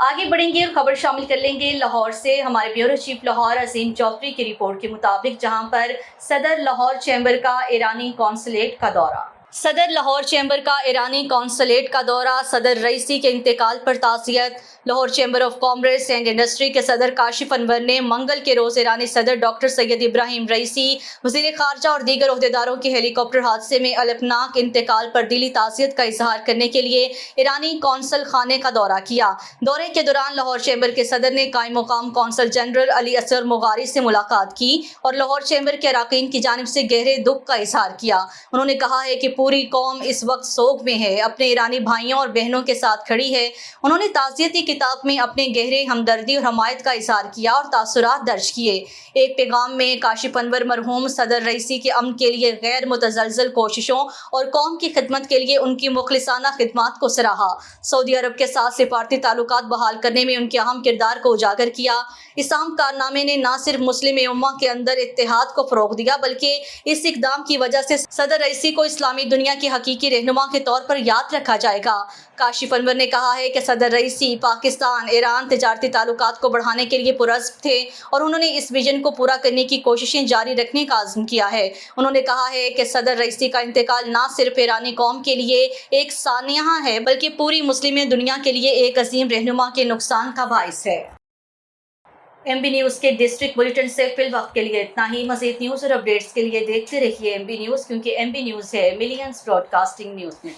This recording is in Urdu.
آگے بڑھیں گے اور خبر شامل کر لیں گے لاہور سے۔ ہمارے بیورو چیف لاہور عظیم چودھری کی رپورٹ کے مطابق جہاں پر صدر لاہور چیمبر کا ایرانی قونصلیٹ کا دورہ۔ صدر لاہور چیمبر کا ایرانی قونصلیٹ کا دورہ۔ صدر رئیسی کے انتقال پر تعزیت۔ Lahore chamber of commerce and industry کے صدر کاشف انور نے منگل کے روز ایرانی صدر ڈاکٹر سید ابراہیم رئیسی، وزیر خارجہ اور دیگر عہدیداروں کے ہیلی کاپٹر حادثے میں الفناک انتقال پر دلی تعزیت کا اظہار کرنے کے لیے ایرانی قونصل خانے کا دورہ کیا۔ دورے کے دوران لاہور چیمبر کے صدر نے قائم مقام قونصل جنرل علی اصغر مغاری سے ملاقات کی اور لاہور چیمبر کے اراکین کی جانب سے گہرے دکھ کا اظہار کیا۔ انہوں نے کہا ہے کہ پوری قوم اس وقت سوگ میں ہے، اپنے ایرانی بھائیوں اور بہنوں کے ساتھ کھڑی ہے۔ انہوں نے تعزیتی کتاب میں اپنے گہرے ہمدردی اور حمایت کا اظہار کیا اور تاثرات درج کیے۔ ایک پیغام میں کاشف انور مرحوم صدر رئیسی کے امن کے لیے غیر متزلزل کوششوں اور قوم کی خدمت کے لیے ان کی مخلصانہ خدمات کو سراہا۔ سعودی عرب کے ساتھ سفارتی تعلقات بحال کرنے میں ان کے اہم کردار کو اجاگر کیا۔ اس اہم کارنامے نے نہ صرف مسلم امہ کے اندر اتحاد کو فروغ دیا بلکہ اس اقدام کی وجہ سے صدر رئیسی کو اسلامی دنیا کے حقیقی رہنما کے طور پر یاد رکھا جائے گا۔ کاشف انور نے کہا ہے کہ صدر رئیسی پاکستان ایران تجارتی تعلقات کو بڑھانے کے لیے پرعزم تھے اور انہوں نے اس ویژن کو پورا کرنے کی کوششیں جاری رکھنے کا عزم کیا ہے۔ انہوں نے کہا ہے کہ صدر رئیسی کا انتقال نہ صرف ایرانی قوم کے لیے ایک سانحہ ہے بلکہ پوری مسلم دنیا کے لیے ایک عظیم رہنما کے نقصان کا باعث ہے۔ ایم بی نیوز کے ڈسٹرکٹ بلیٹن سے فی الوقت کے لیے اتنا ہی۔ مزید نیوز اور اپڈیٹس کے لیے دیکھتے رہیے ایم بی نیوز، کیونکہ ایم بی نیوز ہے millions broadcasting news net.